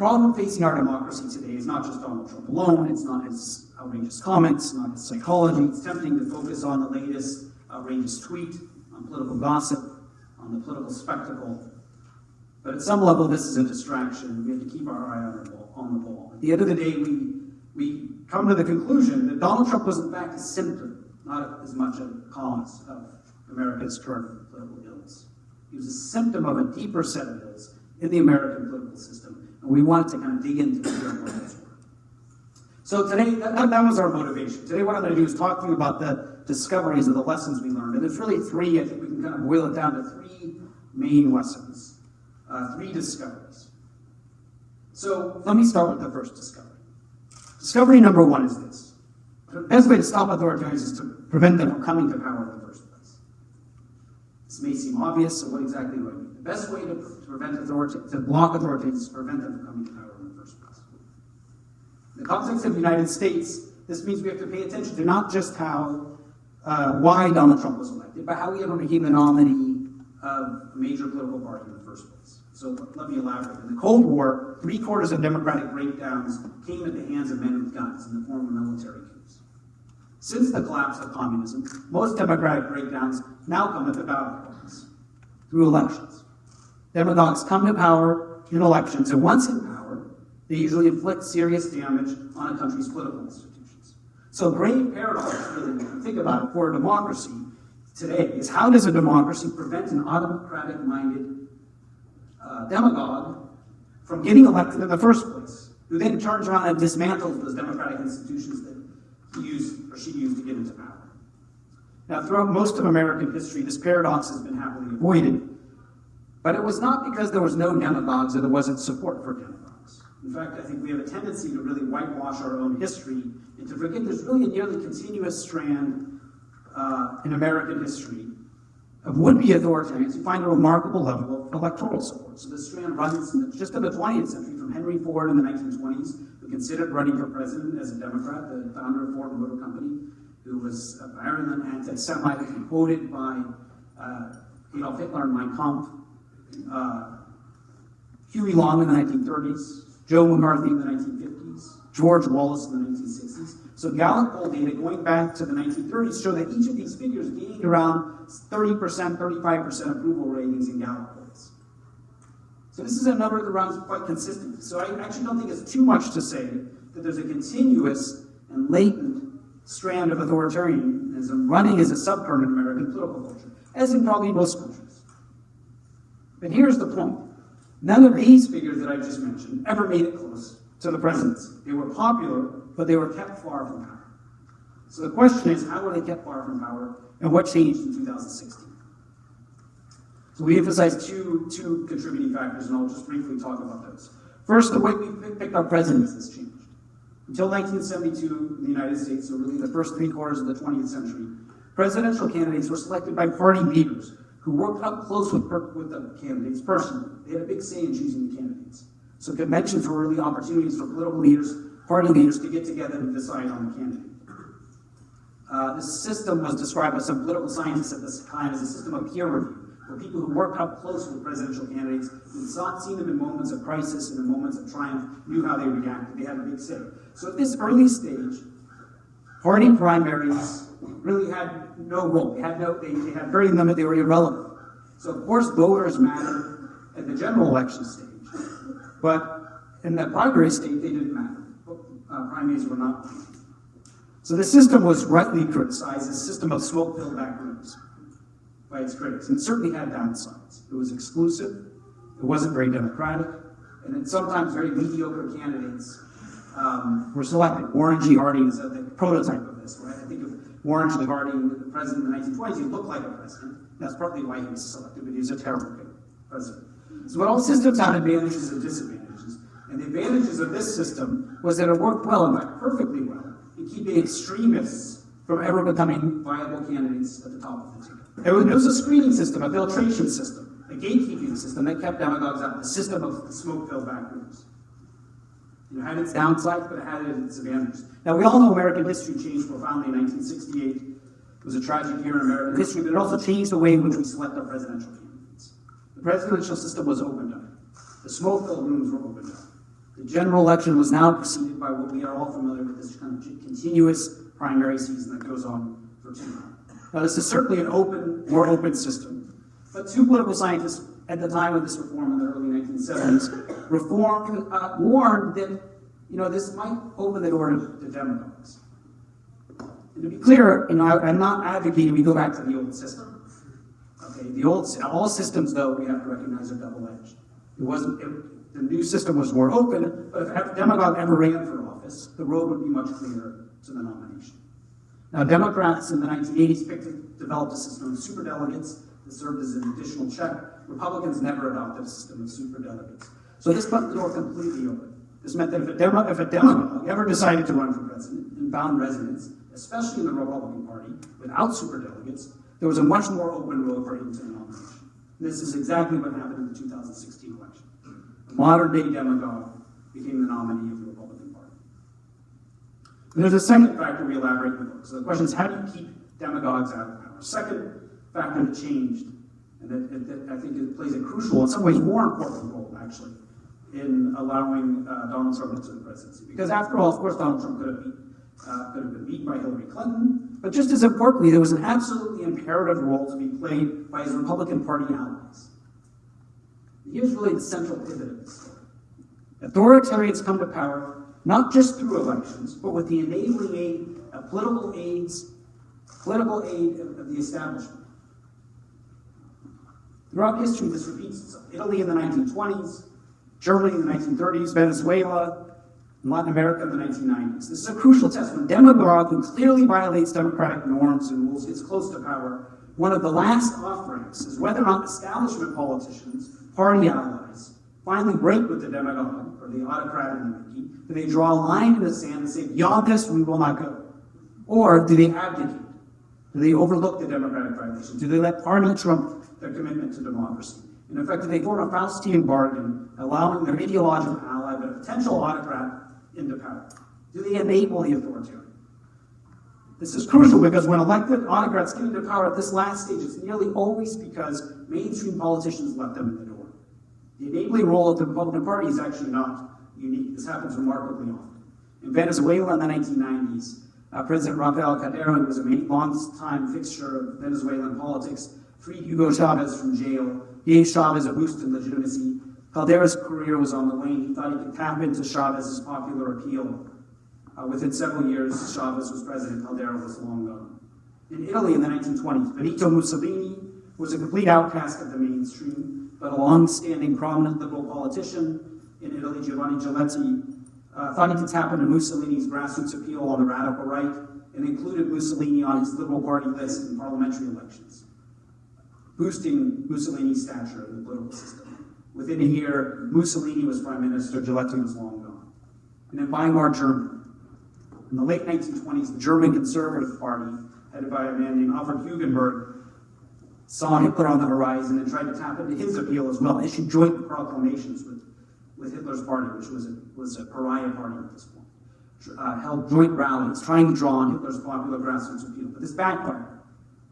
problem facing our democracy today is not just Donald Trump alone, it's not his outrageous comments, not his psychology. It's tempting to focus on the latest outrageous tweet, on political gossip, on the political spectacle. But at some level, this is a distraction. We have to keep our eye on the ball. At the end of the day, we come to the conclusion that Donald Trump was in fact a symptom, not as much a cause of America's current political ills. He was a symptom of a deeper set of ills in the American political system, and we wanted to kind of dig into the what those were. So today, that was our motivation. Today what I'm going to do is talk to you about the discoveries of the lessons we learned. And there's really three. I think we can kind of boil it down to three main lessons, three discoveries. So let me start with the first discovery. Discovery number one is this. The best way to stop authoritarians is to prevent them from coming to power in the first place. This may seem obvious, so what exactly do I mean? The best way to block authoritarians is to prevent them from coming to power in the first place. In the context of the United States, this means we have to pay attention to not just why Donald Trump was elected, but how he ever became the nominee of a major political party in the first place. So let me elaborate. In the Cold War, 3/4 of democratic breakdowns came at the hands of men with guns in the form of military coups. Since the collapse of communism, most democratic breakdowns now come at the battlegrounds, through elections. Demagogues come to power in elections, and once in power, they usually inflict serious damage on a country's political institutions. So a grave paradox, really, when you think about it, for a democracy today, is how does a democracy prevent an autocratic-minded demagogue from getting elected in the first place, who then turns around and dismantles those democratic institutions that he used or she used to get into power. Now, throughout most of American history, this paradox has been happily avoided, but it was not because there was no demagogues that there wasn't support for demagogues. In fact, I think we have a tendency to really whitewash our own history and to forget there's really a nearly continuous strand in American history of would-be authoritarians who find a remarkable level of electoral support. So this strand runs just in the 20th century, from Henry Ford in the 1920s, who considered running for president as a Democrat, the founder of Ford Motor Company, who was a virulent anti-Semite, and quoted by Adolf Hitler in Mein Kampf, Huey Long in the 1930s, Joe McCarthy in the 1950s, George Wallace in the 1960s. So Gallup poll data going back to the 1930s show that each of these figures gained around 30%, 35% approval ratings in Gallup polls. So this is a number that runs quite consistently. So I actually don't think it's too much to say that there's a continuous and latent strand of authoritarianism running as a subcurrent in American political culture, as in probably most countries. But here's the point. None of these figures that I just mentioned ever made it close to the presidency. They were popular, but they were kept far from power. So the question is, how were they kept far from power, and what changed in 2016? So we emphasize two contributing factors, and I'll just briefly talk about those. First, the way we picked our presidents has changed. Until 1972 in the United States, so really the first 3/4 of the 20th century, presidential candidates were selected by party leaders who worked up close with the candidates personally. They had a big say in choosing the candidates. So conventions were really opportunities for political leaders, party leaders, to get together and decide on the candidate. This system was described by some political scientists at this time as a system of peer review, where people who worked up close with presidential candidates and seen them in moments of crisis and in moments of triumph, knew how they reacted. They had a big say. So at this early stage, party primaries really had no role. They had very limited, they were irrelevant. So of course voters mattered at the general election stage, but in the primary state they didn't matter. Primaries were not. So the system was rightly criticized as a system of smoke-filled backrooms by its critics, and it certainly had downsides. It was exclusive, it wasn't very democratic, and then sometimes very mediocre candidates were selected. Warren G. Harding is the prototype of this, right? I think of Warren G. Harding, the president in the 1920s, he looked like a president. That's partly why he was selected, but he was a terrible president. So what all systems had advantages and disadvantages. And the advantages of this system was that it worked well, in fact perfectly well, in keeping extremists from ever becoming viable candidates at the top of the ticket. It was a screening system, a filtration system, a gatekeeping system that kept demagogues out, the system of smoke-filled backrooms. It had its downsides, but it had its advantages. Now, we all know American history changed profoundly in 1968. It was a tragic year in American history, but it also changed the way in which we select our presidential candidates. The presidential system was opened up. The smoke-filled rooms were opened up. The general election was now preceded by what we are all familiar with, this kind of continuous primary season that goes on for 2 months. Now, this is certainly an more open system, but two political scientists at the time of this reform in the early 1970s warned that this might open the door to demagogues. And to be clear, I'm not advocating we go back to the old system. Okay, all systems, though, we have to recognize are double-edged. The new system was more open, but if a demagogue ever ran for office, the road would be much clearer to the nomination. Now, Democrats in the 1980s developed a system of superdelegates that served as an additional check. Republicans never adopted a system of superdelegates. So this left the door completely open. This meant that if a demagogue ever decided to run for president and found resonance, especially in the Republican Party, without superdelegates, there was a much more open road for him to the nomination. This is exactly what happened in the 2016 election. A modern-day demagogue became the nominee of the Republican Party. And there's a second factor we elaborate in the book. So the question is, how do you keep demagogues out of power? Second factor that changed, and that I think it plays a crucial, in some ways more important role, actually, in allowing Donald Trump into the presidency. Because after all, of course, Donald Trump could have been beaten by Hillary Clinton, but just as importantly, there was an absolutely imperative role to be played by his Republican Party allies. Here's really the central pivot of this story. Authoritarians come to power not just through elections, but with the enabling aid of political aid of the establishment. Throughout history, this repeats itself. Italy in the 1920s, Germany in the 1930s, Venezuela, and Latin America in the 1990s. This is a crucial test. When a demagogue who clearly violates democratic norms and rules gets close to power, one of the last off-ramps is whether or not establishment politicians, party allies, finally break with the demagogue or the autocrat in the making. Do they draw a line in the sand and say, beyond this, we will not go? Or do they abdicate? Do they overlook the democratic violations? Do they let party trump their commitment to democracy? In effect, do they form a Faustian bargain, allowing their ideological ally, but a potential autocrat, into power? Do they enable the authoritarian? This is crucial because when elected autocrats get into power at this last stage, it's nearly always because mainstream politicians let them in the door. The enabling role of the Republican Party is actually not unique. This happens remarkably often. In Venezuela in the 1990s, President Rafael Caldera, who was a long-time fixture of Venezuelan politics, freed Hugo Chavez from jail, gave Chavez a boost in legitimacy. Caldera's career was on the wane. He thought he could tap into Chavez's popular appeal. Within several years, Chavez was president. Caldera was long gone. In Italy in the 1920s, Benito Mussolini was a complete outcast of the mainstream, but a long-standing prominent liberal politician in Italy, Giovanni Giletti, thought he could tap into Mussolini's grassroots appeal on the radical right and included Mussolini on his Liberal Party list in parliamentary elections, boosting Mussolini's stature in the political system. Within a year, Mussolini was prime minister, Giletti was long gone. And in Weimar, Germany, in the late 1920s, the German Conservative Party, headed by a man named Alfred Hugenberg, saw Hitler on the horizon and tried to tap into his appeal as well, issued joint proclamations with Hitler's party, which was a pariah party at this point, held joint rallies, trying to draw on Hitler's popular grassroots appeal. But this backfired.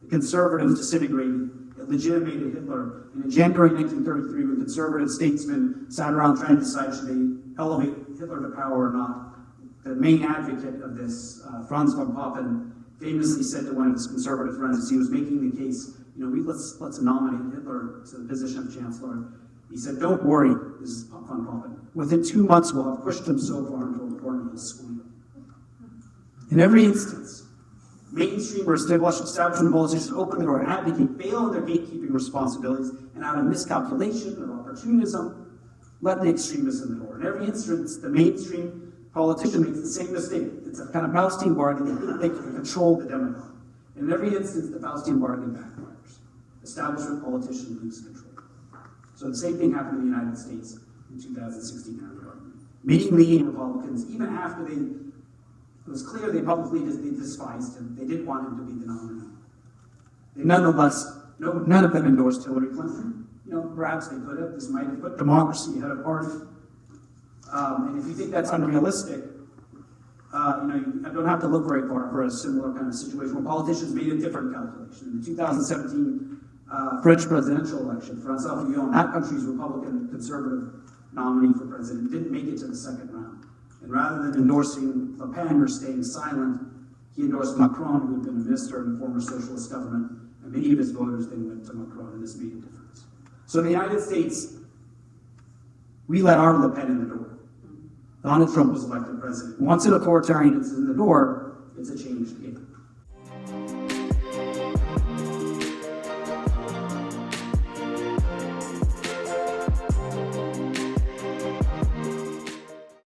The conservatives disintegrated. It legitimated Hitler. And in January 1933, when conservative statesmen sat around trying to decide should they elevate Hitler to power or not, the main advocate of this, Franz von Papen, famously said to one of his conservative friends as he was making the case, let's nominate Hitler to the position of chancellor. He said, "Don't worry," this is von Papen. "Within 2 months, we'll have pushed him so far into a corner he'll squeal." In every instance, mainstream or establishment politicians open the door, advocate, fail in their gatekeeping responsibilities, and out of miscalculation or opportunism, let the extremists in the door. In every instance, the mainstream politician makes the same mistake. It's a kind of Faustian bargain. They think they can control the demagogue. In every instance, the Faustian bargain backfires. Establishment politicians lose control. So the same thing happened in the United States in 2016. Many leading Republicans, even after it was clear they publicly despised him, they didn't want him to be the nominee. Nonetheless, none of them endorsed Hillary Clinton. Perhaps they could have. This might have put democracy ahead of party. And if you think that's unrealistic, you don't have to look very far for a similar kind of situation where politicians made a different calculation. In the 2017 French presidential election, François Fillon, that country's Republican conservative nominee for president, didn't make it to the second round. And rather than endorsing Le Pen or staying silent, he endorsed Macron, who had been a minister in the former socialist government, and many of his voters then went to Macron, and this made a difference. So in the United States, we let our Le Pen in the door. Donald Trump was elected president. Once an authoritarian is in the door, it's a changed game.